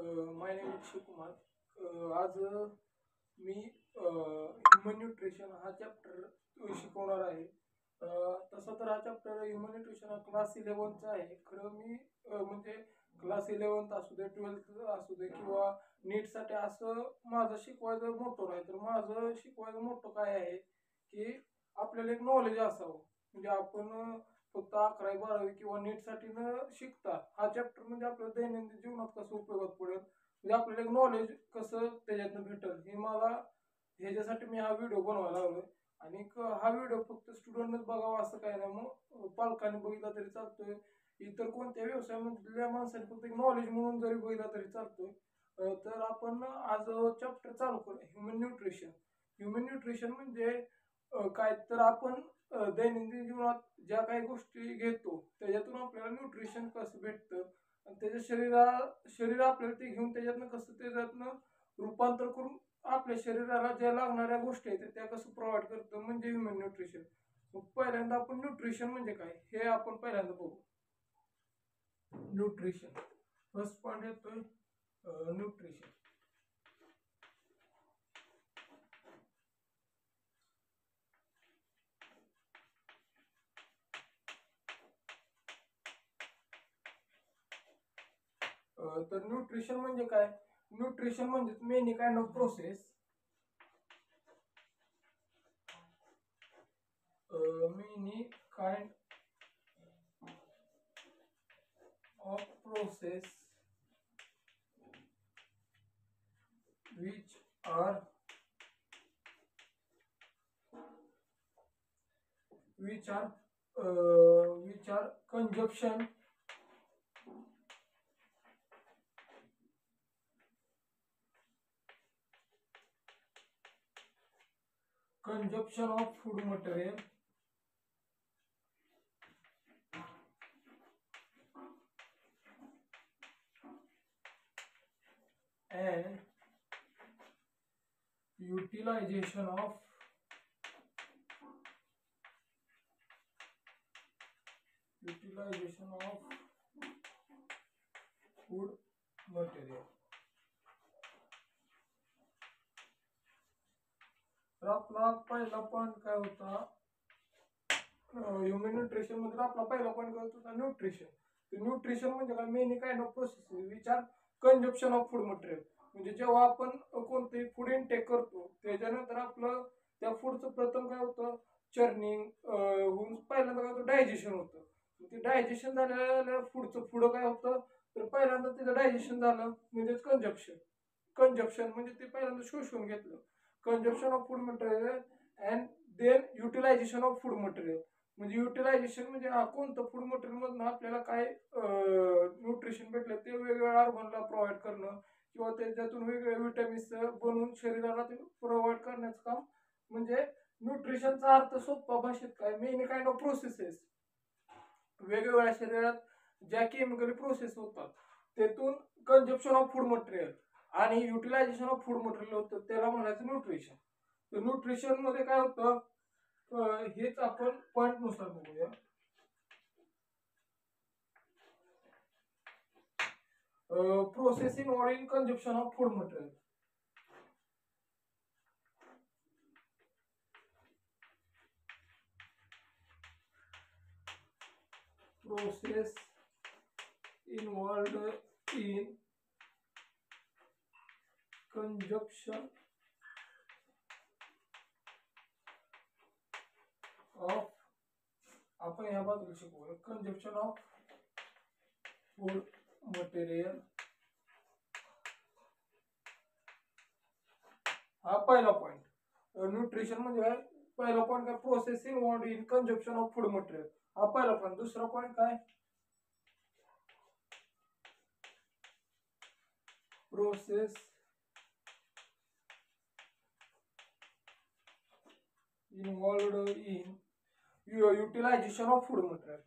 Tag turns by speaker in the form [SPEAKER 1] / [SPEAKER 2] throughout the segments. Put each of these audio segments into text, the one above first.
[SPEAKER 1] My name is Shivkumar. आज मी human nutrition हा चॅप्टर शिकवणार आहे. तसं तर हा चॅप्टर ह्युमन न्यूट्रिशन हा क्लास 11चा आहे. खरं मी म्हणजे क्लास 11th असू दे, 12th असू दे किंवा नीटसाठी असं माझं शिकवायचं मोठं नाही, तर माझं शिकवायचं मोठं काय आहे की आपल्याला एक नॉलेज असावं. म्हणजे आपण फक्त 11वी 12वी किंवा नीटसाठी न शिकता हा चॅप्टर म्हणजे आपल्या दैनंदिन जीवनात कसं उपयोगात पडेल, म्हणजे आपल्याला एक नॉलेज कसं त्याच्यातनं भेटेल, हे मला ह्याच्यासाठी मी हा व्हिडिओ बनवायला लागलोय. आणि हा व्हिडिओ फक्त स्टुडंटच बघावा असं काय नाही, मग पालकांनी बघितला तरी चालतोय, इतर कोणत्या व्यवसायामधल्या माणसाने फक्त एक नॉलेज म्हणून जरी बघितला तरी चालतोय. तर आपण आज चॅप्टर चालू करूया, ह्युमन न्यूट्रिशन. ह्युमन न्यूट्रिशन म्हणजे काय तर आपण दैनंदिन जीवनात ज्या काही गोष्टी घेतो त्याच्यातून आपल्याला न्यूट्रिशन कसं भेटतं आणि त्याच्या शरीर आपल्याला ते घेऊन त्याच्यातनं कसं त्याच्यातनं रूपांतर करून आपल्या शरीराला ज्या लागणाऱ्या गोष्टी आहेत त्या कसं प्रोव्हाइड करतं, म्हणजे ह्युमन न्यूट्रिशन. मग पहिल्यांदा आपण न्यूट्रिशन म्हणजे काय हे आपण पहिल्यांदा बघू. न्यूट्रिशन फर्स्ट पॉइंट येतोय न्यूट्रिशन. तर न्यूट्रिशन म्हणजे काय? न्यूट्रिशन म्हणजे many kind of process many kind of process which are consumption of food material and utilization of food material. तर आपला पहिला पॉइंट काय होता ह्युमन न्यूट्रिशन मध्ये? आपला पहिला पॉइंट काय होता? न्यूट्रिशन. न्यूट्रिशन म्हणजे काय? Many kind of process which are consumption of food material. म्हणजे जेव्हा आपण कोणतेही फूड इनटेक करतो त्याच्यानंतर आपलं त्या फूडचं प्रथम काय होतं? चर्निंग होऊन पहिल्यांदा काय होतं? डायजेशन होतं. ते डायजेशन झालेल्या फूडचं पुढं काय होतं? तर पहिल्यांदा त्याचं डायजेशन झालं म्हणजेच कंजप्शन म्हणजे ते पहिल्यांदा शोषून घेतलं. Consumption of food material and then utilization of food material. म्हणजे युटिलायझेशन म्हणजे कोणतं फूड मटेरियल मधून आपल्याला काय न्यूट्रिशन भेटलं ते वेगवेगळ्या ऑर्गनला प्रोव्हाइड करणं किंवा त्याच्यातून वेगवेगळे विटॅमिन्स बनवून शरीराला ते प्रोव्हाइड करण्याचं काम. म्हणजे न्यूट्रिशनचा अर्थ सोप्या भाषेत काय? मेनी काइंड ऑफ प्रोसेसेस, वेगवेगळ्या शरीरात ज्या केमिकल प्रोसेस होतात त्यातून कंजप्शन ऑफ फूड मटेरियल आणि युटिलायझेशन ऑफ फूड मटेरियल होतं, त्याला म्हणायचं न्यूट्रिशन. तर न्यूट्रिशन मध्ये काय होतं हेच आपण पॉइंट नुसार बघूया. Process involved in consumption of food material. Process involved in consumption of, आपण या बाजूला शिकूया, कंजप्शन ऑफ फूड मटेरियल. हा पहिला पॉइंट. न्यूट्रिशन म्हणजे काय? पहिला पॉइंट काय? Process involved in consumption of food material, हा पहिला पॉइंट. दुसरा पॉइंट काय? Process involved in utilization of food material.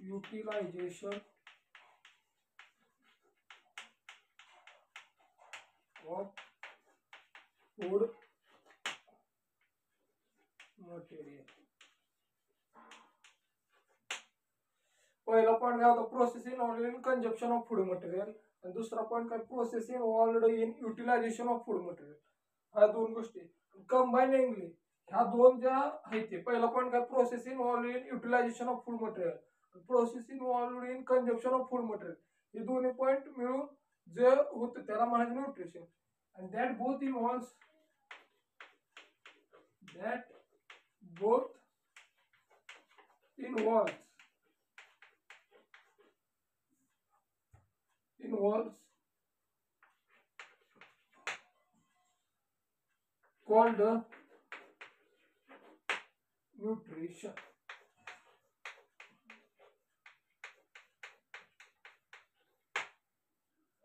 [SPEAKER 1] Utilization of food material. पहिला पॉईंट काय होता, process involved in consumption of food material, आणि दुसरा पॉईंट काय, process involved in utilization of food material. ह्या दोन गोष्टी कंबाइनिंगली, ह्या दोन ज्या आहेत ते, पहिला पॉईंट काय, process involved in utilization of food material, process involved in consumption of food material, हे दोन्ही पॉईंट मिळून जे होतं त्याला म्हणायचं nutrition. And that both involves involves called nutrition.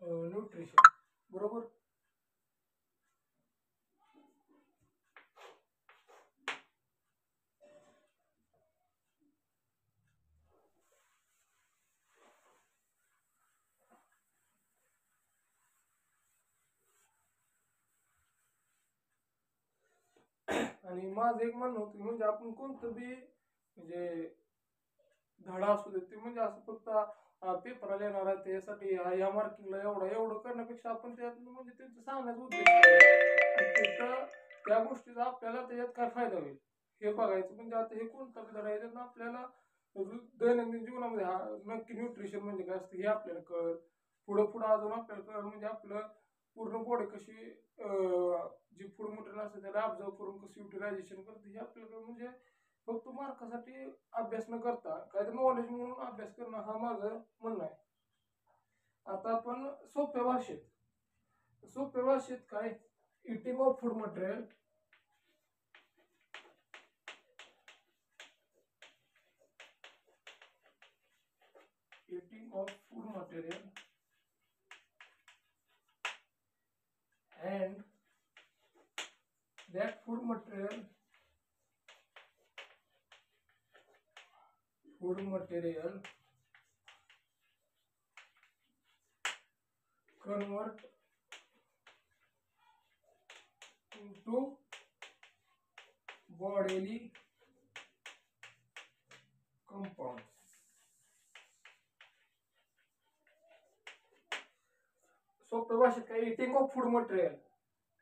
[SPEAKER 1] Nutrition बरोबर. आणि माझं एक म्हणणं होतं, म्हणजे आपण कोणतं बी म्हणजे धडा असू दे, ते म्हणजे असं फक्त पेपरला येणार आहे त्यासाठी या मार्किंगला एवढं करण्यापेक्षा आपण त्यात म्हणजे त्यांचं सांगण्याचा उद्देश तिथं त्या गोष्टीचा आपल्याला त्याच्यात काय फायदा होईल हे बघायचं. म्हणजे आता हे कोणता बी धडा आहे त्यातनं आपल्याला दैनंदिन जीवनामध्ये हा नक्की न्यूट्रिशन म्हणजे काय असतं हे आपल्याला कळत, पुढं अजून आपल्याला कळत, म्हणजे आपलं पूर्ण बॉडी कशी जी फूड मटेरियल असतं त्याला ऑब्झर्व करून कसं युटिलायझेशन करतं हे आपल्याला, म्हणजे फक्त मार्कासाठी अभ्यास न करता काहीतरी नॉलेज म्हणून अभ्यास करणं हा माझं म्हणणं आहे. आता आपण सोप्या भाषेत काय, eating of food material and that food material convert into bodily compounds. सोप्या भाषेत काय, eating of food material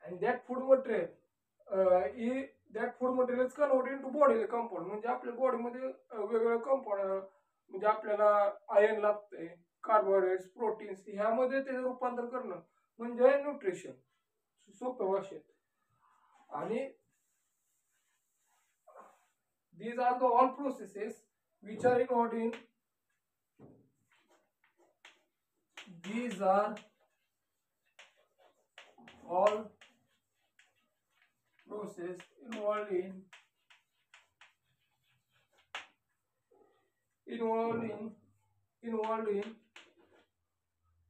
[SPEAKER 1] and that food material is converted into body compound, म्हणजे आपल्या बॉडीमध्ये वेगवेगळे कंपाऊंड, म्हणजे आपल्याला आयर्न लागतंय, कार्बोहायड्रेट्स, प्रोटीन्स, ह्यामध्ये त्याचं रूपांतर करणं म्हणजे न्यूट्रिशन सोप्या भाषेत. आणि these are the all processes which are involved in these are all process involved in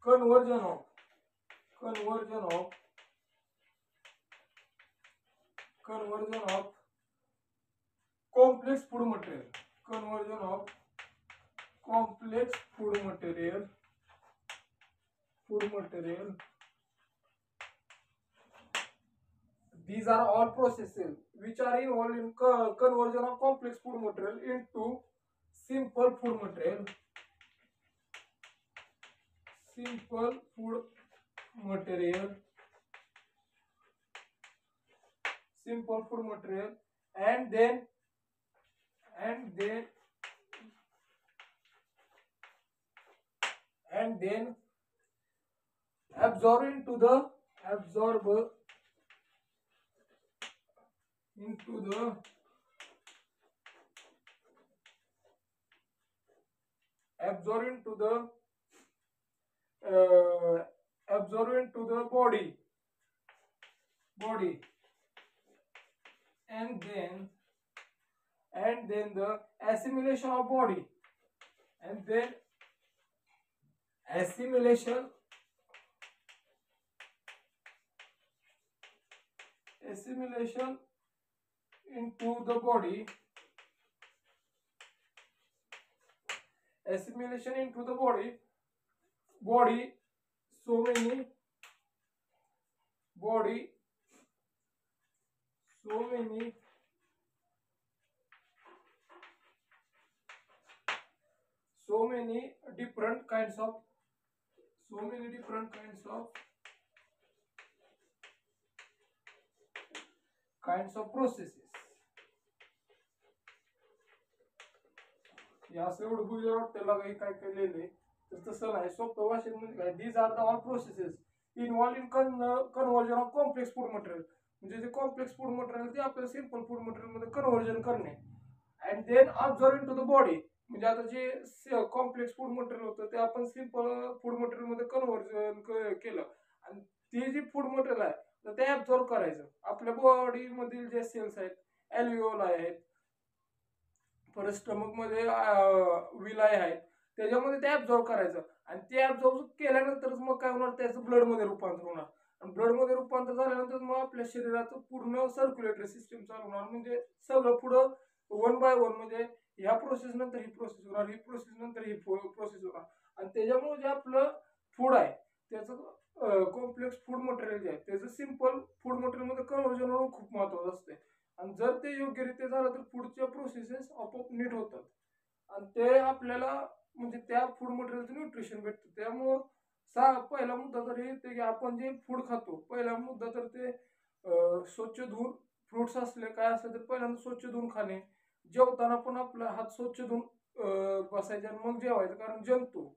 [SPEAKER 1] conversion of complex food material, these are all processes which are involved in conversion of complex food material into simple food material, and then absorb into the body, and then the assimilation of body, and then assimilation into the body, so many so many different kinds of processes. या असं एवढं बुजलं वाटतं काही काय काय लिहिलंय तर तसं नाही. सोप्या भाषेत म्हणजे काय, these are the all processes involve in conversion of complex food material. म्हणजे जे कॉम्प्लेक्स फूड मटेरियल ते आपल्याला सिंपल फूड मटेरियल मध्ये कन्व्हर्जन करणे. And then observe into the body. म्हणजे आता जे कॉम्प्लेक्स फूड मटेरियल होतं ते आपण सिंपल फूड मटेरियल मध्ये कन्व्हर्जन केलं आणि ते जे फूड मटेरियल आहे तर ते ऍब्झॉर्व करायचं. आपल्या बॉडी मधील जे सेल्स आहेत, ॲल्व्हिओलाई आहेत, परत स्टमक मध्ये विलाय आहेत, त्याच्यामध्ये ते ऍब्झॉर्व करायचं आणि ते ऍब्झॉर्व केल्यानंतरच मग काय होणार, त्याचं ब्लड मध्ये रूपांतर होणार आणि ब्लड मध्ये रूपांतर झाल्यानंतर मग आपल्या शरीराचं पूर्ण सर्क्युलेटरी सिस्टीम चालू होणार. म्हणजे सगळं पुढं वन बाय वन, म्हणजे ह्या प्रोसेस नंतर ही प्रोसेस होणार, ही प्रोसेस नंतर ही प्रोसेस होणार आणि त्याच्यामुळे जे आपलं फूड आहे त्याचं कॉम्प्लेक्स फूड मटेरियल जे आहे त्याचं सिंपल फूड मटेरियल मध्ये कन्व्हर्जन होणं खूप महत्वाचं असते. आणि जर ते योग्यरित्या झालं तर पुढच्या प्रोसेसेस आपोआप नीट होतात आणि ते आपल्याला म्हणजे त्या फूड मटेरियलचं न्यूट्रिशन भेटतं. त्यामुळं पहिला मुद्दा तर हे की आपण जे फूड खातो, पहिला मुद्दा तर ते स्वच्छ धुवून, फ्रुट्स असले काय असले तर पहिल्यांदा स्वच्छ धुवून खाणे. जेवताना पण आपला हात स्वच्छ धुवून बसायचे आणि मग जेवायचं, कारण जंतू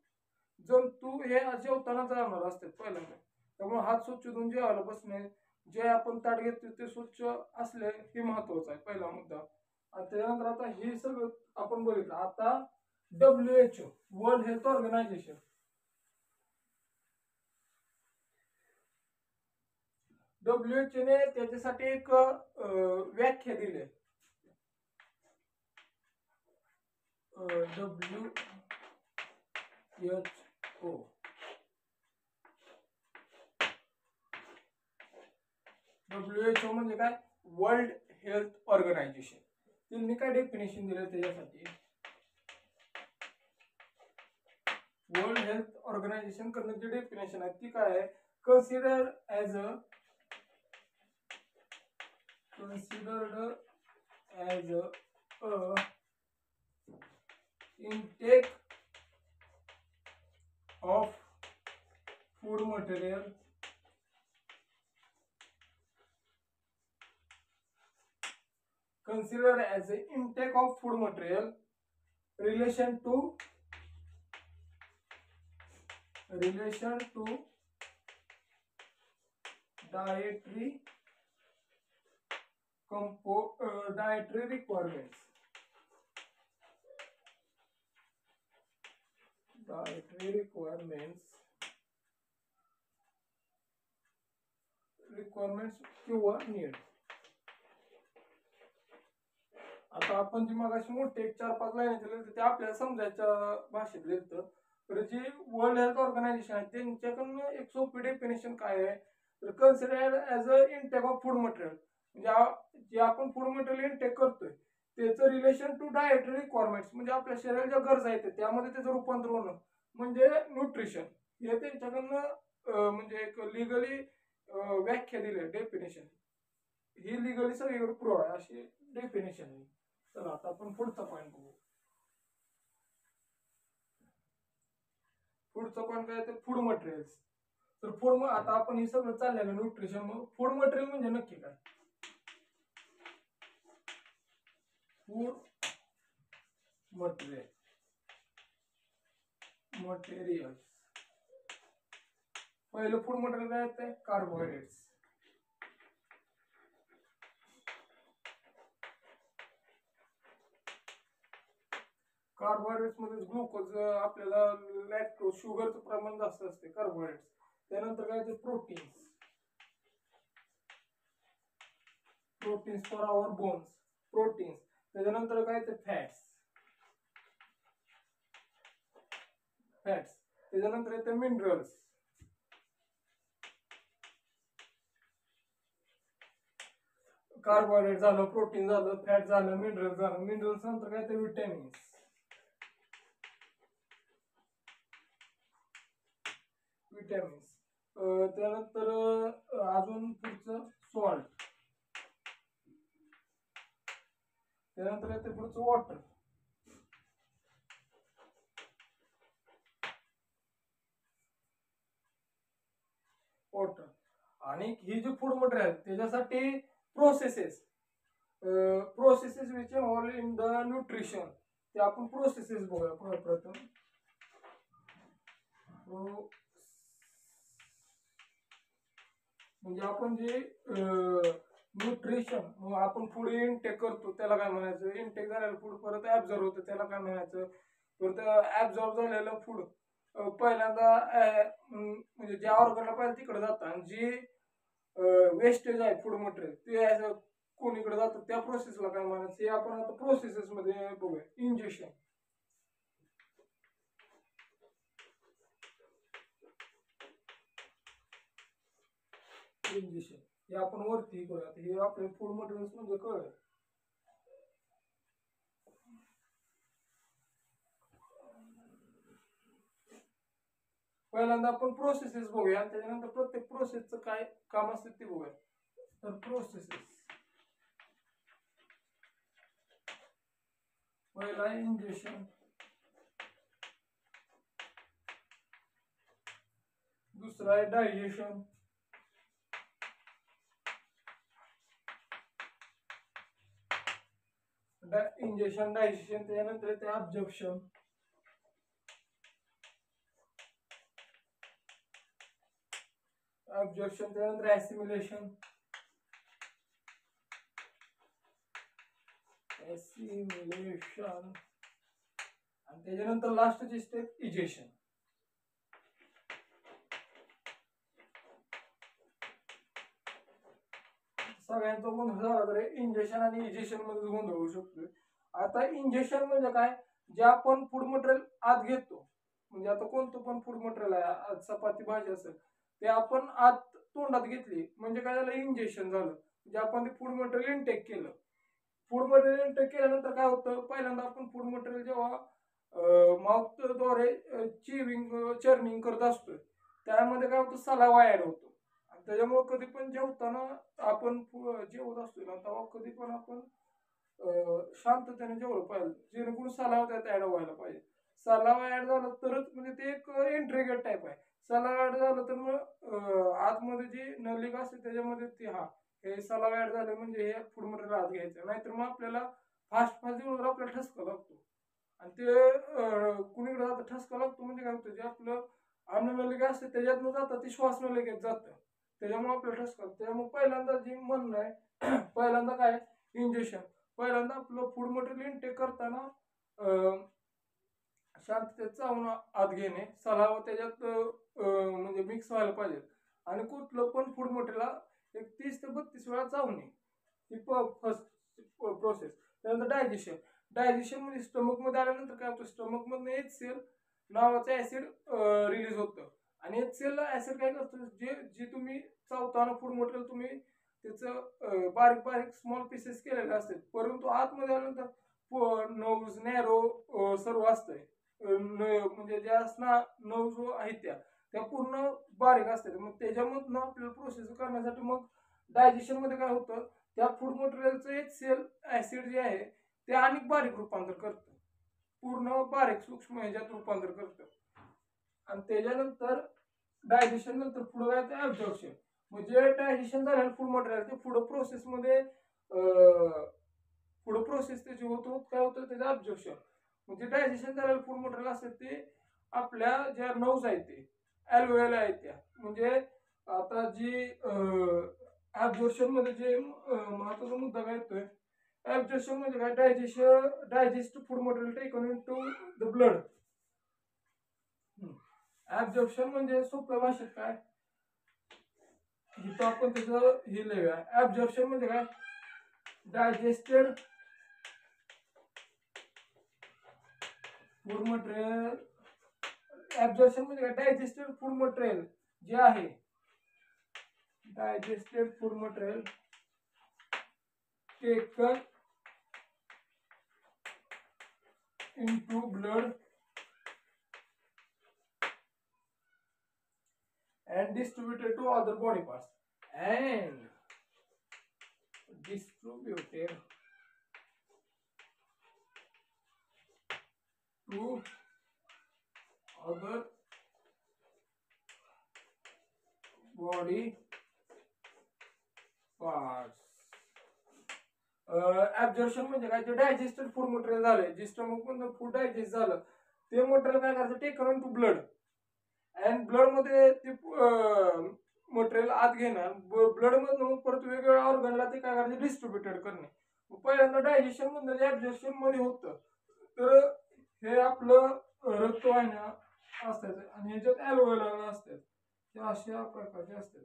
[SPEAKER 1] हे जेवताना जाणार असतात पहिल्यांदा. त्यामुळे हात स्वच्छ धुवून जेवायला बसणे, जे आपण ताट घेतो ते स्वच्छ असले हे महत्वाचं आहे, पहिला मुद्दा. आणि त्यानंतर आता हे सगळं आपण बघितलं. आता WHO World Health Organization, WHO ने त्याच्यासाठी एक व्याख्या दिली. WHO म्हणजे काय, वर्ल्ड हेल्थ ऑर्गनायझेशन. त्यांनी काय डेफिनेशन दिलं त्याच्यासाठी. वर्ल्ड हेल्थ ऑर्गनायझेशन कडनं जी डेफिनेशन आहे ती काय आहे, considered as a intake of food material relation to dietary requirements. किंवा नीड. आता आपण जी मगाशी मोठे 4-5 लाईन दिले ते आपल्याला समजायच्या भाषेत लिहितं. तर जी वर्ल्ड हेल्थ ऑर्गनायझेशन आहे त्यांच्याकडनं एक सोपी डेफिनेशन काय आहे, तर consider as a intake of food material. म्हणजे जे आपण फूड मटेरियल इंटेक करतोय त्याचं रिलेशन टू डायटरी रिक्वायरमेंट्स, म्हणजे आपल्या शरीराच्या गरजा आहेत त्यामध्ये त्याचं रूपांतर होणं म्हणजे न्यूट्रिशन. हे त्यांच्याकडनं म्हणजे एक लिगली व्याख्या दिली, डेफिनेशन. ही लिगली सगळीकडे प्रूव्ह आहे अशी डेफिनेशन आहे. चला आता आपण पुढचा पॉईंट बघू. पुढचा पॉईंट काय, तर फूड मटेरियल्स. तर फूड, आता आपण हे सगळं चाललेलं न्यूट्रिशन, मग फूड मटेरियल म्हणजे नक्की काय. फूड मटेरियल पहिलं फूड मटेरियल काय येतं, कार्बोहायड्रेट्स. कार्बोहायड्रेट्स मध्ये ग्लुकोज, आपल्याला लॅक्टोज, शुगरचं प्रमाण जास्त असते कार्बोहायड्रेट्स. त्यानंतर काय ते proteins for our bones, proteins. त्याच्यानंतर काय ते फॅट्स. त्याच्यानंतर येते मिनरल्स. कार्बोहायड्रेट झालं, प्रोटीन झालं, फॅट झालं, मिनरल झालं. मिनरल्स नंतर काय ते विटॅमिन्स. त्यानंतर अजून पुढचं सॉल्ट. त्यानंतर येते पुढचं वॉटर. वॉटर. आणि ही जी फूड मटेरियल त्याच्यासाठी processes which involve in the nutrition, ते आपण प्रोसेसेस बघूया प्रथम. म्हणजे आपण जे न्यूट्रिशन आपण फूड इनटेक करतो त्याला काय म्हणायचं, इनटेक झालेलं फूड परत ऍब्झॉर्ब होतं त्याला काय म्हणायचं, परत ऍब्झॉर्ब झालेलं फूड पहिल्यांदा म्हणजे ज्या ऑर्गनला पाहिजे तिकडे जातं, आणि जी वेस्टेज आहे फूड मटेरियल ते कोणीकडे जातं त्या प्रोसेसला काय म्हणायचं हे आपण आता प्रोसेसेस मध्ये बघूया. इंजेक्शन, हे आपण वरती करूया. हे आपले फूड मटेरियल्स म्हणजे कळलं. पहिल्यांदा आपण प्रोसेसेस बघूया आणि त्याच्यानंतर प्रत्येक प्रोसेसचं काय काम असतं ते बघूया. तर प्रोसेसेस, पहिला इंजेक्शन, दुसरा आहे डायजेशन, इंजेक्शन डायजेशन, त्याच्यानंतर येते ऍब्झॉर्प्शन, त्यानंतर ऍसिमिलेशन, आणि त्याच्यानंतर लास्टची स्टेप इजेक्शन. सगळ्यांचा गोंधळ झाला तर इंजेक्शन आणि इजेक्शन मध्ये गोंधळ होऊ शकतो. आता इंजेक्शन म्हणजे काय, जे आपण फूड मटेरियल आत घेतो, म्हणजे आता कोणतं पण फूड मटेरियल आहे, चपाती भाजी असेल ते आपण आत तोंडात घेतली म्हणजे काय झालं, इंजेक्शन झालं. म्हणजे आपण ते फूड मटेरियल इनटेक केलं. फूड मटेरियल इनटेक केल्यानंतर काय होतं, पहिल्यांदा आपण फूड मटेरियल जेव्हा माउथद्वारे चर्निंग करत असतोय त्यामध्ये काय होतं, सलावा ऍड होतो. त्याच्यामुळे कधी पण जेवताना आपण जेवत असतो ना तेव्हा कधी पण आपण शांततेने जेवलं पाहिजे, जेणेकरून सलावा त्यात ऍड व्हायला पाहिजे. सलावा ऍड झाला तरच, म्हणजे ते एक इंट्रिगेट टाईप आहे. सलावा ऍड झालं तर मग आतमध्ये जी नलिका असते त्याच्यामध्ये ते हे सलावा ऍड झालं म्हणजे हे फूड मटेरियल आत घ्यायचं, नाहीतर मग आपल्याला फास्ट जेवल्यावर आपल्याला ठसका लागतो. आणि ते कुणीकडे जातं ठसका लागतो म्हणजे काय होतं, जे आपलं अन्ननलिका असते त्याच्यातनं जातं ती श्वासनलिकेत जातं, त्याच्यामुळे आपल्याला ठसका. त्यामुळे पहिल्यांदा जे म्हणणं आहे पहिल्यांदा काय इंजेक्शन, पहिल्यांदा आपलं फूड मटेरियल इनटेक करताना शांततेत चावून आत घेणे, सलावा त्याच्यात म्हणजे मिक्स व्हायला पाहिजे. आणि कुठलं पण फूड मटेरियल एक 30 ते 32 वेळा चावणे, ही फर्स्ट प्रोसेस. त्यानंतर डायजेशन म्हणजे स्टमक मध्ये आल्यानंतर काय होतं, स्टमक मधनं HCl नावाचं ऍसिड रिलीज होतं. आणि HCl ऍसिड काय करतं, जे तुम्ही चावताना फूड मटेरियल तुम्ही त्याचं बारीक बारीक स्मॉल पीसेस केलेले असतात, परंतु आतमध्ये आल्यानंतर नोज नॅरो सर्व असतंय, म्हणजे ज्या नोज आहेत त्या पूर्ण बारीक असतात. मग त्याच्यामधनं आपल्याला प्रोसेस करण्यासाठी मग डायजेशन मध्ये काय होतं, त्या फूड मटेरियलचं HCl ऍसिड जे आहे ते अनेक बारीक रूपांतर करतं, पूर्ण बारीक सूक्ष्म ह्याच्यात रूपांतर करतं. आणि त्याच्यानंतर डायजेशन नंतर पुढे काय ते ऍब्झॉर्प्शन. म्हणजे डायजेशन झालेलं फूड मटेरियल ते पुढे प्रोसेसमध्ये प्रोसेस त्याची होत काय होतं, त्याचं ऍब्झॉर्प्शन. म्हणजे डायजेशन झालेलं फूड मटेरियल असतं ते आपल्या ज्या नर्व्स आहेत ते ॲल्व्हेओलाई आहेत त्या, म्हणजे आता जी ऍब्झॉर्प्शन मध्ये जे महत्वाचा मुद्दा काय येतोय, ऍब्झॉर्प्शन म्हणजे काय, digest food material taken into the blood. Absorption म्हणजे सोप्या भाषेत काय, इथं आपण त्याचं हे लिहूया. ऍब्झॉर्प्शन म्हणजे काय, डायजेस्टेड फूड मटेरियल. ऍब्झॉर्प्शन म्हणजे काय, डायजेस्टेड फूड मटेरियल जे आहे, digested food material taken into blood and distributed to other body parts, and distributed to other body parts. Absorption म्हणजे काय, जे डायजेस्टेड फूड मटेरियल झाले, जे स्टमक मधून फूड डायजेस्ट झालं ते मटेरियल काय करायचं, taken into blood. And blood मध्ये ते मटेरियल आत घेणार, ब्लड मधून मग परत वेगवेगळ्या ऑर्गनला ते काय करायचं, डिस्ट्रीब्युटेड करणे. पहिल्यांदा डायजेशन मधलं जे ऍब्झॉर्प्शन मध्ये होतं, तर हे आपलं रक्तवाहिन्या असतात आणि ह्याच्यात ॲल्व्होलार असतात, ते अशा प्रकारचे असतात.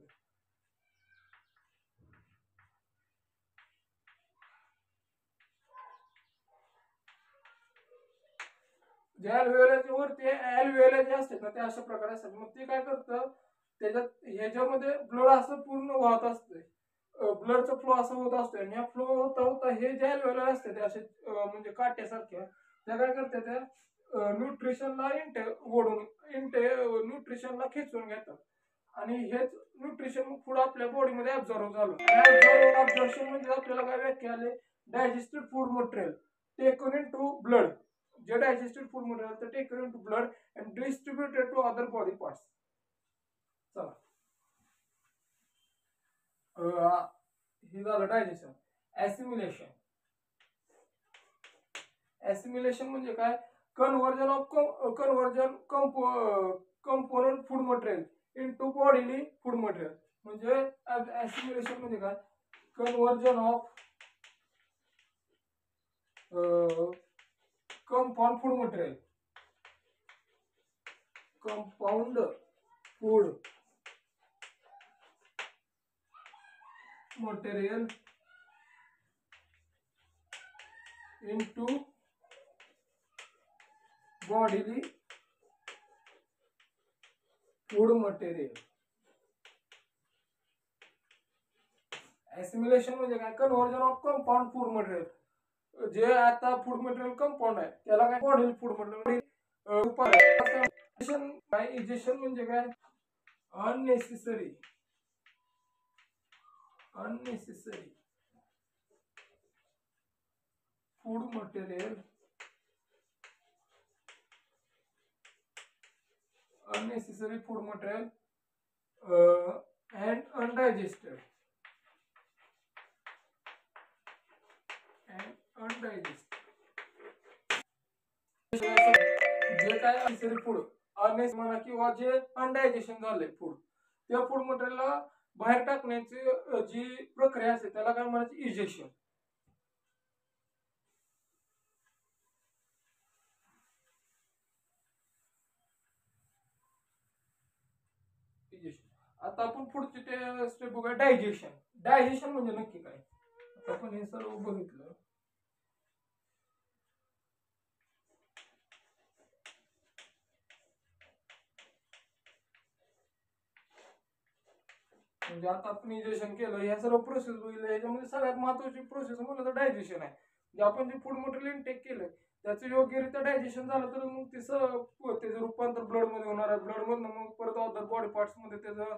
[SPEAKER 1] जे ॲल्व्होलारच्या वरती ॲल्व्होलार जे असतात ना, ते अशा प्रकारे असतात. मग ते काय करतं, त्याच्यात ह्याच्यामध्ये ब्लड असं पूर्ण वाहत असतंय, ब्लडचा फ्लो असा होत असतोय. आणि या फ्लो होता होता हे जे ॲल्व्होलार असते ते असे म्हणजे काट्यासारख्या, त्या काय करतात, त्या न्यूट्रिशनला ओढून न्यूट्रिशनला खेचून घेतात. आणि हेच न्यूट्रिशन फूड आपल्या बॉडीमध्ये ऍब्झॉर्ब झालं. ऍब्झॉर्प्शन म्हणजे आपल्याला काय व्याख्या आले, digested food material taken into blood. जे डायजेस्टेड फूड मटेरियल ते taken into blood and distributed to other body parts. चला, हे झालं डायजेशन. ऍसिमिलेशन. ऍसिमिलेशन म्हणजे काय, conversion component food material into bodily food material. म्हणजे assimilation म्हणजे काय, conversion of compound food material into bodily food material. Assimilation म्हणजे काय, conversion of compound food material. जे आता फूड मटेरियल कंपाऊंड आहे त्याला काय बॉडी फूड मटेरियल. इजेशन म्हणजे काय, unnecessary food material, unnecessary food material and undigested जे काय अननेसेसरी फूड म्हणा किंवा जे अनडायजेशन झाले फूड, त्या फूड मटेरियलला बाहेर टाकण्याची जी प्रक्रिया असते त्याला काय म्हणायचं, इजेशन. आता आपण पुढची स्टेप बघूया, डायजेशन. डायजेशन म्हणजे नक्की काय, आपण हे सर्व बघितलं. म्हणजे आता आपण इजेशन केलं, ह्या सर्व प्रोसेस बघितल्या, याच्यामध्ये सगळ्यात महत्वाची प्रोसेस म्हणलं तर डायजेशन आहे. म्हणजे आपण जे फूड मटेरियल इनटेक केलं त्याचं योग्यरित्या डायजेशन झालं तर मग त्याचं रूपांतर ब्लड मध्ये होणार आहे, ब्लड मधनं मग परत अदर बॉडी पार्ट्स मध्ये त्याचं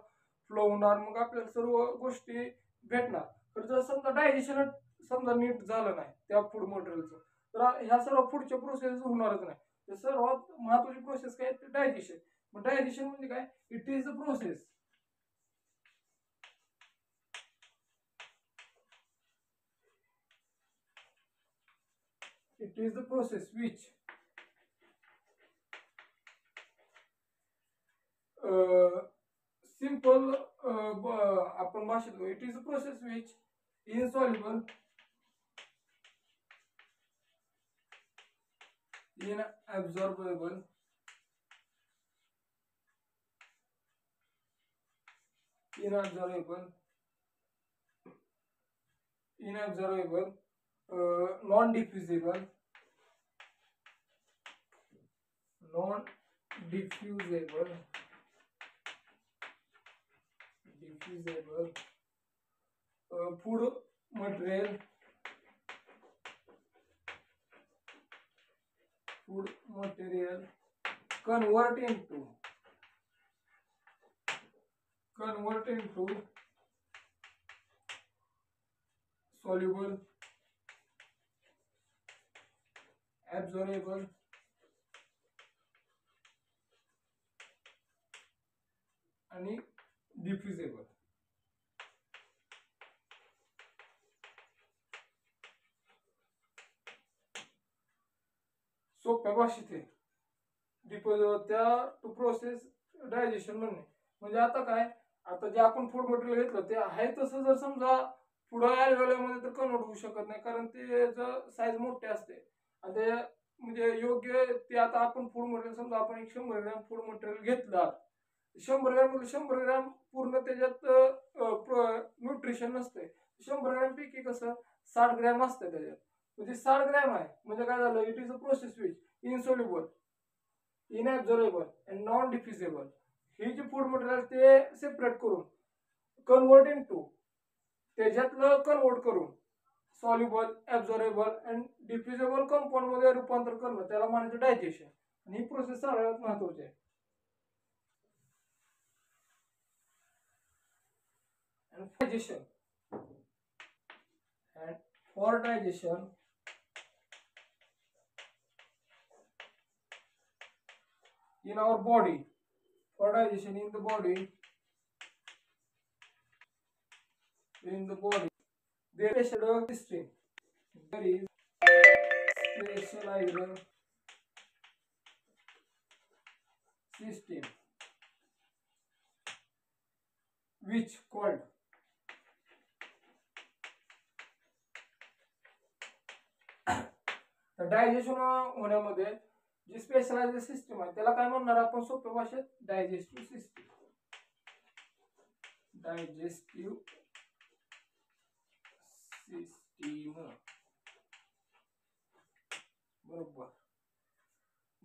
[SPEAKER 1] फ्लो होणार, मग आपल्याला सर्व गोष्टी भेटणार. तर जर समजा डायजेशन समजा नीट झालं नाही त्या फूड मटेरियलचं, तर ह्या सर्व पुढच्या प्रोसेस होणारच नाही. तर सर्वात महत्वाची प्रोसेस काय, डायजेशन. मग डायजेशन म्हणजे काय, it is the process which simple आपण भाषेत, it is a process which insoluble inabsorbable non-diffusible food material convert into soluble, absorbable आणि डिफ्युजेबल. सोप्या भाषेत त्या टू प्रोसेस डायजेशन म्हणणे म्हणजे आता काय, आता जे आपण फूड मटेरियल घेतलं ते आहे तसं जर समजा पुढं ॲल्व्हिओलामध्ये तर कन्वर्ट होऊ शकत नाही, कारण ते साईज मोठे असते आणि ते म्हणजे योग्य ते. आता आपण फूड मटेरियल समजा आपण 100 ग्रॅम फूड मटेरियल घेतलं, 100 ग्रॅम मध्ये 100 ग्रॅम पूर्ण त्याच्यात न्यूट्रिशन नसते. 100 ग्रॅम पैकी कसं 60 ग्रॅम असते त्याच्यात, म्हणजे 60 ग्रॅम आहे म्हणजे काय झालं, it is a process which insoluble, inabsorbable and non diffusible. ही जी फूड मटेरियल ते सेपरेट करून कन्वर्ट इनटू त्याच्यातलं कन्वर्ट करून soluble, absorbable and diffusible compound मध्ये रूपांतर करणं त्याला म्हणायचं डायजेशन. आणि ही प्रोसेस सगळ्यात महत्वाची आहे. Digestion. And for digestion, in our body, for digestion in the body, there is a system. There is specialized system which called digestion होण्यामध्ये जी स्पेशलाइज्ड सिस्टीम आहे त्याला काय म्हणणार आपण सोप्या भाषेत, डायजेस्टिव्ह सिस्टीम. डायजेस्टिव्ह सिस्टीम, बरोबर,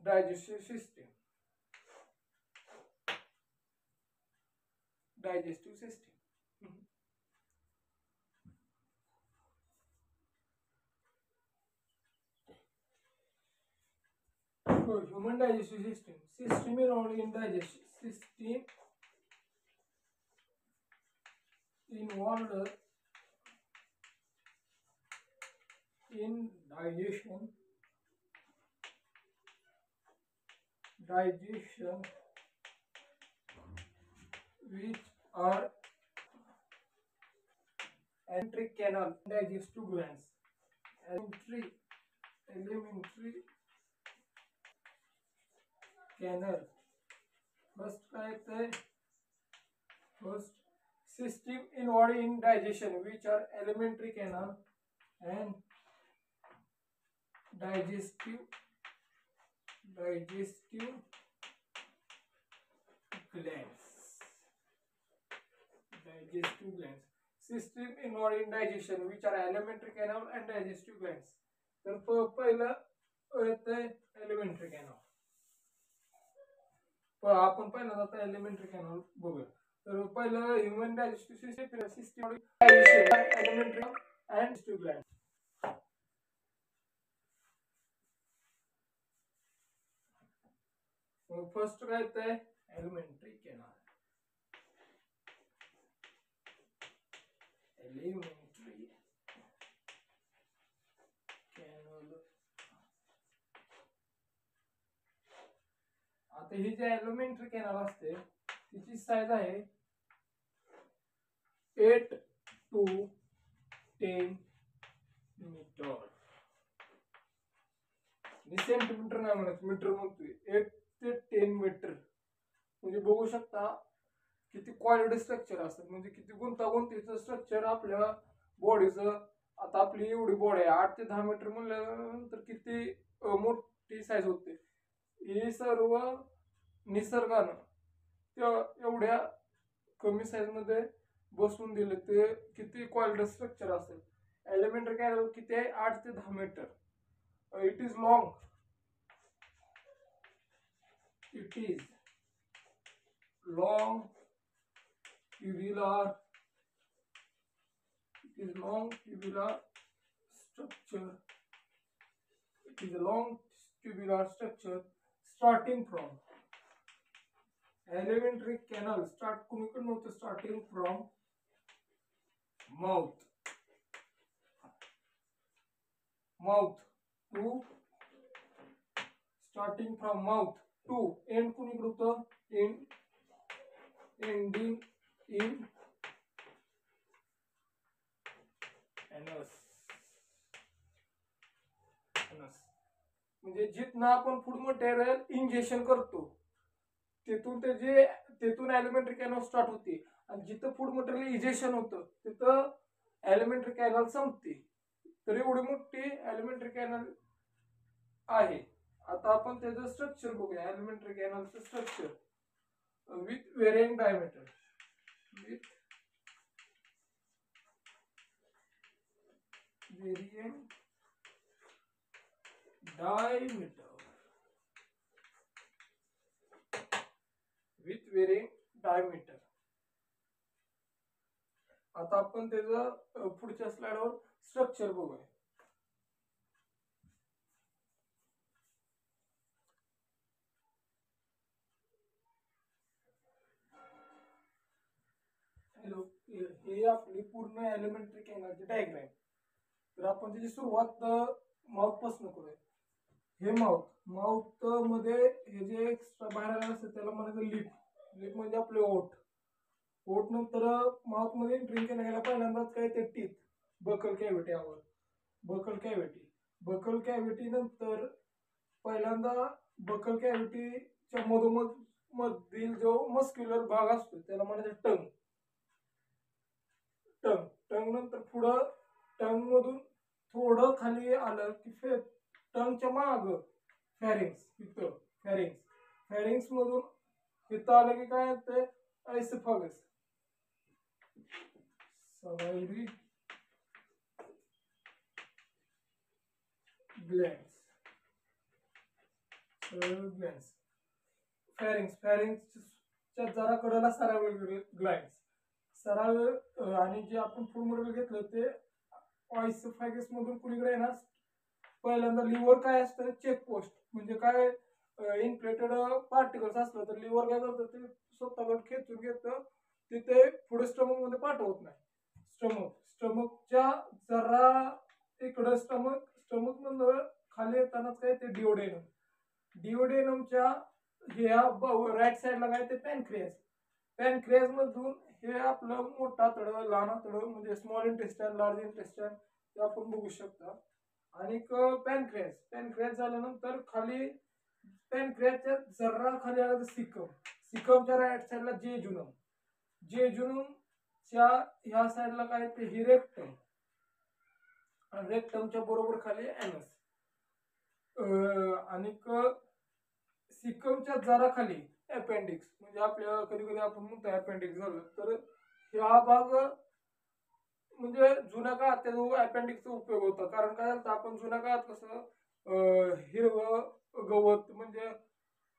[SPEAKER 1] digestive system, digestive system. Human digestive system involved in digestion, system involved in digestion which are alimentary canal, digestive glands, alimentary canal. First काय आहे, first system involved in digestion which are alimentary canal and digestive glands. System involved in digestion which are alimentary canal and digestive glands. तर पहिलं येतंय alimentary canal. आपण पहिला आता elementary canal बघूया. तर पहिलं human digestive system elementary and digestive Gland. First काय येतंय, एलिमेंटरी कॅनल. Elementary canal. आता ही जी एलिमेंटरी कॅनल असते तिची साईज आहे 8 to 10 मीटर. सेंटीमीटर नाही म्हणत, मीटर म्हणतोय. 8 ते 10 मीटर म्हणजे बघू शकता किती क्वालिटी स्ट्रक्चर असतात, म्हणजे किती गुंतागुंतीचं स्ट्रक्चर आपल्या बॉडीचं. आता आपली एवढी बॉडी आहे, 8 ते 10 मीटर म्हणल्यानंतर किती मोठी साईज होते. हे सर्व निसर्गानं एवढ्या कमी साईज मध्ये बसवून दिले, ते किती क्वालिटी स्ट्रक्चर असेल. एलिमेंटरी कॅनल किती आहे, 8 ते 10 metre. It is long, it is long tubular, structure. It is a long tubular structure starting from elementary canal. Starting from mouth to end ending in एनस म्हणजे जिथनं आपण फूड मटेरियल इंजेक्शन करतो तिथून elementary canal start होते आणि जिथं food material injection होतं तिथं एलिमेंटरी कॅनल संपते. तर एवढी मोठी एलिमेंटरी कॅनल आहे. आता आपण त्याचं स्ट्रक्चर बघूया. एलिमेंटरी कॅनलचं structure with varying diameter. With varying diameter. आता आपण त्याचं पुढच्या स्लाइडवर स्ट्रक्चर बघूया. हॅलो, हे आपली पूर्ण एलिमेंटरी कॅनलची डायग्राम. तर आपण त्याची सुरुवात माउथ पासून करूया. हे माउथ मध्ये हे जे एक्स्ट्रा बाहेर आलं असतं त्याला म्हणायचं लिप म्हणजे आपले ओठ नंतर माउथ मध्ये ड्रिंक करायला पहिल्यांदाच काय ते टीथ बकल कॅव्हिटी यावर बकल कॅव्हिटी नंतर पहिल्यांदा बकल कॅव्हिटीच्या मधील जो मस्क्युलर भाग असतो त्याला म्हणायचं टंग नंतर पुढं टंग मधून थोडं खाली आलं की टंगच्या माग फॅरिंग्स मधून इथं आलं की काय येते आयसोफागस सलायरी ग्लँड्स फॅरिंग्सच्या जरा कडेला सरावेल ग्लँड्स आणि जे आपण फूड मटेरियल घेतलं ते आयसोफॅगस मधून कुणीकडे येणार. पहिल्यांदा लिव्हर काय असतं चेकपोस्ट म्हणजे काय इन्फ्लेटेड पार्टिकल्स असलं तर लिव्हर काय करतं ते स्वतःवर खेचून घेतं तिथे पुढे स्टमक मध्ये पाठवत नाही. स्टमकच्या जरा इकडं स्टमक मधून खाली येतानाच काय ते डिओडेनमच्या ह्या राईट साईडला काय ते पॅनक्रियास मधून हे आपलं मोठं आतडं लहान आतडं म्हणजे स्मॉल इंटेस्टाईन लार्ज इंटेस्टाईन ते आपण बघू शकता. आणि पॅनक्रियास झाल्यानंतर खाली पॅनक्रियासच्या जरा खाली आलं तर सिकमच्या राईट साईडला जेजुनमच्या ह्या साईडला काय ते ही रेक्टमच्या बरोबर खाली एनस आणि सिकमच्या जरा खाली अपेंडिक्स म्हणजे आपल्या कधी आपण म्हणतो अपेंडिक्स झालं तर हा भाग म्हणजे जुन्या काळात त्याचा अपेंडिक्सचा उपयोग होता. कारण काय झालं आपण जुन्या काळात कसं हिरवं गवत म्हणजे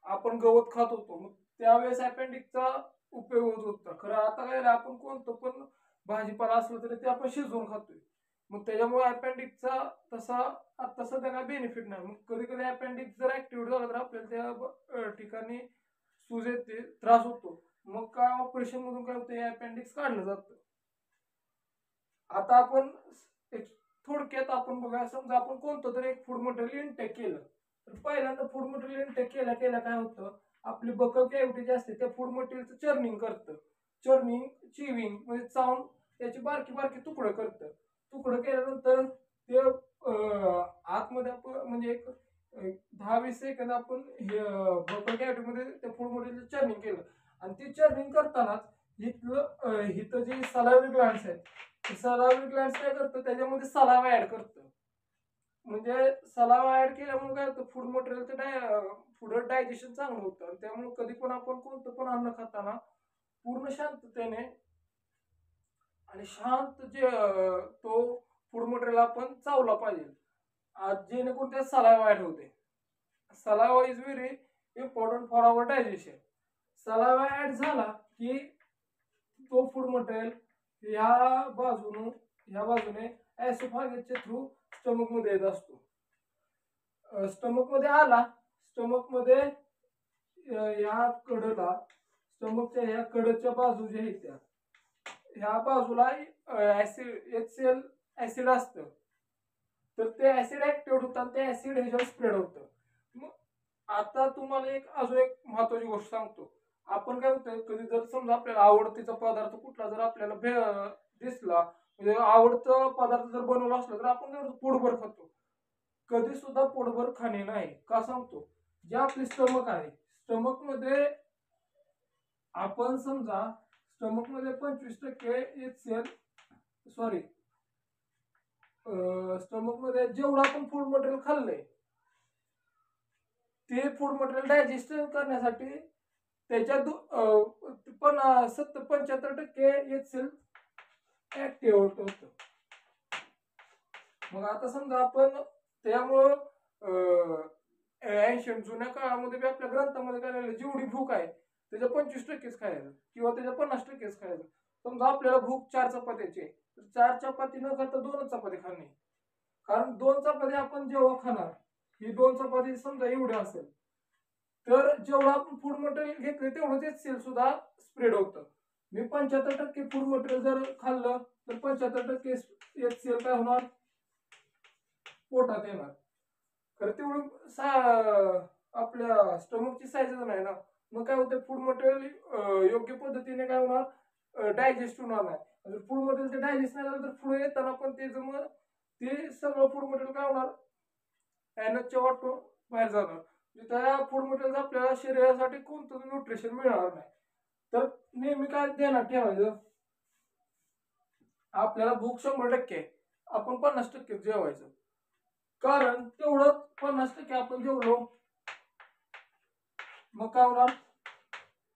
[SPEAKER 1] आपण गवत खात होतो मग त्यावेळेस अपेंडिक्सचा उपयोग होत होता. खरं आता काय आपण कोणतं पण भाजीपाला असलं तरी ते आपण शिजवून खातोय मग त्याच्यामुळे अपेंडिक्सचा तसा सध्या काय बेनिफिट नाही. मग कधी अपेंडिक्स जर ऍक्टिव्ह झालं तर आपल्याला त्या ठिकाणी सूज येते त्रास होतो मग काय ऑपरेशन मधून काय होतं अपेंडिक्स काढलं जातं. आता आपण थोडक्यात आपण बघा समजा आपण कोणतं तरी एक फूड मटेरियल इंटेक केलं तर पहिल्यांदा फूड मटेरियल इंटेक केल्या काय होतं आपली बकल कॅव्हिटी जी असते त्या फूड मटेरियलचं चिविंग म्हणजे चावून त्याची बारकी तुकडं करतं. तुकडं केल्यानंतर ते आतमध्ये आपण म्हणजे एक 10-20 सेकंद आपण बकल कॅव्हिटीमध्ये त्या फूड मटेरियलचं चर्निंग केलं आणि ते चर्निंग करतानाच इथं जे सलायव्हरी ग्लँड्स आहेत सलायव्हरी ग्लँड्स काय करतं त्याच्यामध्ये सलावा ऍड करतं. म्हणजे सलावा ऍड केल्यामुळे काय होतं फूड मटेरियलचं पुढं डायजेशन चांगलं होतं आणि त्यामुळे कधी पण आपण कोणतं पण अन्न खाताना पूर्ण शांततेने आणि शांत जे तो फूड मटेरियल आपण चावला पाहिजे जेणेकरून त्यात सलावा ऍड होते. Saliva is very important for our digestion. Saliva add झाला की तो फूड मटेरियल ह्या बाजूने एसोफागसच्या थ्रू स्टमक मध्ये येत असतो. स्टमक मध्ये आला स्टमक मध्ये ह्या कडला स्टमकच्या ह्या कडच्या बाजू ज्या आहेत त्या ह्या बाजूला HCl ऍसिड असतं तर ते ऍसिड ऍक्टिव्ह होतं आणि ते ऍसिड ह्याच्यावर स्प्रेड होतं. मग आता तुम्हाला अजून एक महत्वाची गोष्ट सांगतो. आपण काय होतं, कधी जर समजा आपल्याला आवडतीचा पदार्थ कुठला जर आपल्याला दिसला, म्हणजे आवडतं पदार्थ जर बनवला असला तर आपण काय करतो, पोटभर खातो. कधी सुद्धा पोटभर खाणे नाही. का सांगतो, जे आपले स्टमक आहे, स्टमक मध्ये आपण समजा स्टमक मध्ये 25% HCl, सॉरी, स्टमक मध्ये जेवढं आपण फूड मटेरियल खाल्लंय ते फूड मटेरियल डायजेस्ट करण्यासाठी त्याच्यात 75% HCl ऍक्टिव्ह होतं. मग आता समजा आपण त्यामुळं एन्शंट जुन्या काळामध्ये बी आपल्या ग्रंथामध्ये काय लिहिलं, जेवढी भूक आहे त्याच्या 25%च खायचं किंवा त्याच्या 50%च खायचं. समजा आपल्याला भूक 4 चपात्याची आहे, तर 4 चपाती न खाता 2 चपाती खाणे. कारण 2 चपाती आपण जेव्हा खाणार, ही 2 चपाती समजा एवढी असेल, तर जेवढं आपण फूड मटेरियल घेतलं तेवढं ते सेल सुद्धा स्प्रेड होतं. मी 75% फूड मटेरियल जर खाल्लं तर 75% HCl काय होणार, पोटात येणार. तर तेवढं आपल्या स्टमकची साईज नाही ना. मग काय होतं, फूड मटेरियल योग्य पद्धतीने काय होणार, डायजेस्ट होणार नाही. जर फूड मटेरियल ते डायजेस्ट नाही झालं तर पुढे येताना पण ते सगळं फूड मटेरियल काय होणार, ॲनसच्या वाटून बाहेर जाणार. त्या फूड मटेरियल आपल्याला शरीरासाठी कोणतं न्यूट्रिशन मिळणार नाही. तर नेहमी काय ध्यानात ठेवायचं, आपल्याला भूक 100% आपण 50% जेवायचं. कारण तेवढं 50% आपण जेवलो मग काय होणार,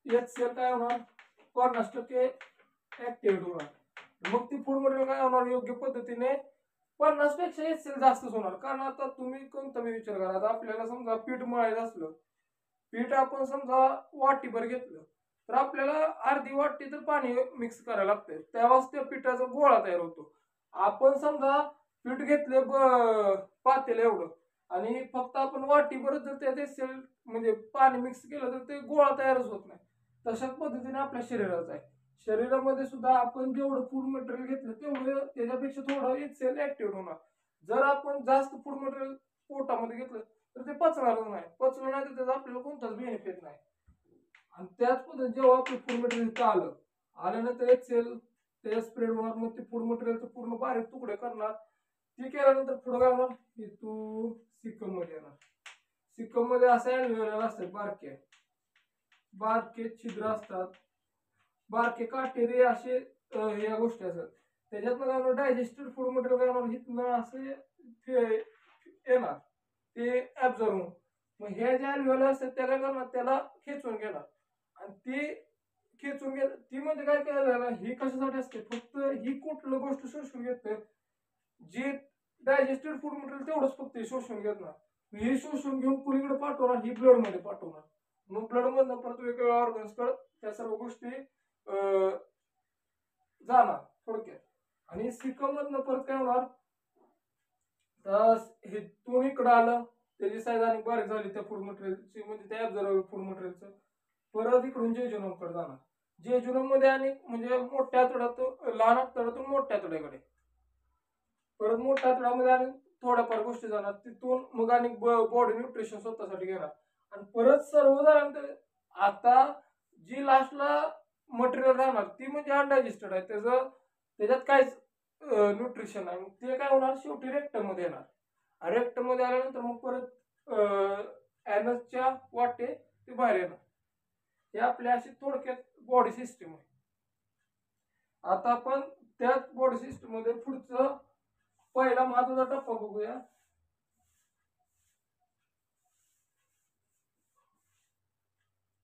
[SPEAKER 1] HCl काय होणार, 50% ऍक्टिव्ह होणार. मग ती फूड मटेरियल काय होणार, योग्य पद्धतीने 50 पेक्षा HCl जास्तच होणार. कारण आता तुम्ही कोणता विचार करा, आता आपल्याला समजा पीठ मळायचं असलं, पीठ आपण समजा वाटीभर घेतलं तर आपल्याला अर्धी वाटी तर पाणी मिक्स करायला लागतंय, तेव्हाच त्या पिठाचा गोळा तयार होतो. आपण समजा पीठ घेतले पातेलं एवढं आणि फक्त आपण वाटीभर जर त्याचे सेल म्हणजे पाणी मिक्स केलं तर ते गोळा तयारच होत नाही. तशाच पद्धतीने आपल्या शरीराचं आहे. शरीरामध्ये सुद्धा आपण जेवढं फूड मटेरियल घेतलं तेवढं त्याच्यापेक्षा थोडं HCl ऍक्टिव्ह होणार. जर आपण जास्त फूड मटेरियल पोटामध्ये घेतलं तर ते पचणारच नाही. पचलं नाही तर त्याचा आपल्याला कोणताच बेनिफिट नाही. आणि त्याच पद्धतीने जेव्हा आपलं फूड मटेरियल आल्यानंतर HCl त्याच्या स्प्रेड होणार. मग ते फूड मटेरियलचं पूर्ण बारीक तुकडे करणार. ते केल्यानंतर पुढे काय होणार, की तू सिक्कम मध्ये येणार. सिक्कम मध्ये असे अल्व्हेओलाय असतात, बारके बारके छिद्र असतात, बारके काटेरी असे या गोष्टी असतात. त्याच्यातनं डायजेस्टेड फूड मटेरियल काय होणार, हिथनं असे येणार, ते ऍब्झॉर्ब होऊन मग हे जे अल्व्हेओलाय असतात त्याला करणार, त्याला खेचून घेणार. आणि ते खेचून घ्या, ती म्हणजे काय करायला, ही कशासाठी असते, फक्त ही कुठलं गोष्ट शोषून घेते, जे डायजेस्टेड फूड मटेरियल तेवढंच फक्त शोषून घेत ना. हे शोषून घेऊन कुणीकडे पाठवणार, ही ब्लड मध्ये पाठवणार. मग ब्लड मधनं परत वेगवेगळ्या ऑर्गन्स कडे त्या सर्व गोष्टी जाणार थोडक्यात. आणि सिकम मधनं परत काय होणार, तर हे दोन इकडं आलं, त्याची साईज आणि बारीक झाली त्या फूड मटेरियलची, म्हणजे त्या ऍब्झॉर्ब फूड मटेरियलचं, परत इकडून जेजुनम कडे जाणार. जेजुनम मध्ये आणि म्हणजे मोठ्या आतड्यातून, लहान आतड्यातून मोठ्या आतड्याकडे, परत मोठ्या आतड्यामध्ये आणि थोड्याफार गोष्टी जाणार. तिथून मग आणि बॉडी न्यूट्रिशन स्वतःसाठी घेणार. आणि परत सर्व झाल्यानंतर आता जी लास्टला मटेरियल राहणार ती म्हणजे अनडायजेस्टेड आहे, त्याच्यात काहीच न्यूट्रिशन आहे. मग ते काय होणार, शेवटी रेक्टम मध्ये येणार. रेक्टम मध्ये आल्यानंतर मग परत ॲनसच्या वाटे ते बाहेर येणार. हे आपल्या अशी थोडक्यात बॉडी सिस्टीम आहे. आता आपण त्याच बॉडी सिस्टीम मध्ये पुढचं पहिला महत्वाचा टप्पा बघूया.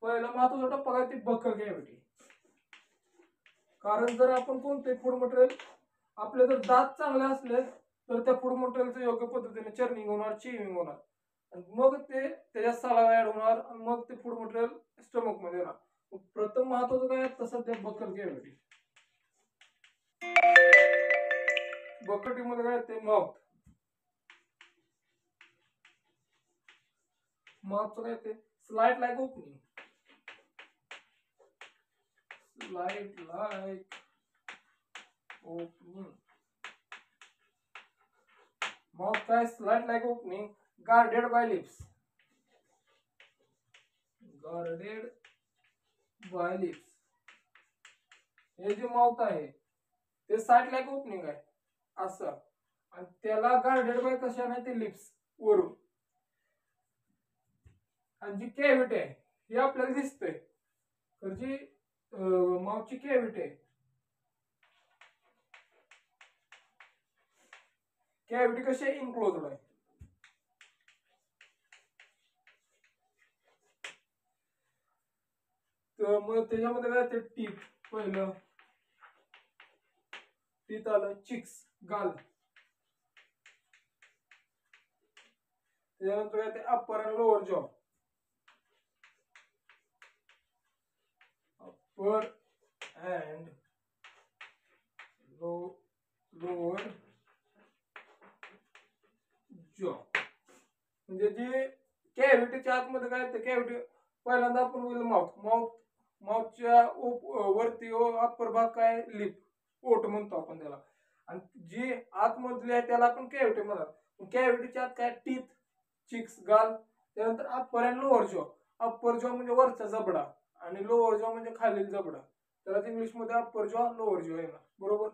[SPEAKER 1] पहिला महत्वाचा टप्पा काय, ती बकल कॅव्हिटी. कारण जर आपण कोणते फूड मटेरियल, आपले जर दात चांगले असले तर त्या फूड मटेरियलचं योग्य पद्धतीने चर्निंग होणार, चिविंग होणार, आणि मग ते त्याच्यात सलावा ऍड होणार, आणि मग ते फूड मटेरियल स्टमक मध्ये येणार. प्रथम महत्वाचं काय, तसं त्या बकल कॅव्हिटी. बकटी मध्ये काय ते माउथ, माउथचं काय ते slit like opening, slit like opening. Mouth काय slit like opening, guarded by lips, guarded by lips. हे जे माउथ आहे ते साईड लाईक ओपनिंग आहे असं, आणि त्याला गार्डेड बाय कशा नाही ते लिप्स वरून. आणि जी कॅव्हिटी आहे ही आपल्याला दिसते, तर जी माउथची कॅव्हिटी आहे, कॅव्हिटी कशी आहे इनक्लोज्ड आहे. तर मग त्याच्यामध्ये काय ते टीथ, पहिलं टीथ आलं, चिक्स गाल, त्याच्यानंतर काय ते अप्पर आणि लोअर जॉ, अप्पर अँड लोअर जॉ. म्हणजे जी कॅव्हिटीच्या आतमध्ये काय ते कॅव्हिटी, पहिल्यांदा आपण बोललो माउथच्या वरती अप्पर भाग काय लिप, ओठ म्हणतो आपण त्याला, आणि जी आतमधली आहे त्याला आपण कॅव्हिटी म्हणतात. कॅव्हिटीच्या आत काय टीथ, चिक्स गाल, त्यानंतर अप्पर आणि लोअर जॉ. अप्पर जॉ म्हणजे वरचा जबडा आणि लोअर जॉ म्हणजे खालील जबडा, त्याला इंग्लिश मध्ये अप्पर जॉ लोअर जॉ येणार, बरोबर.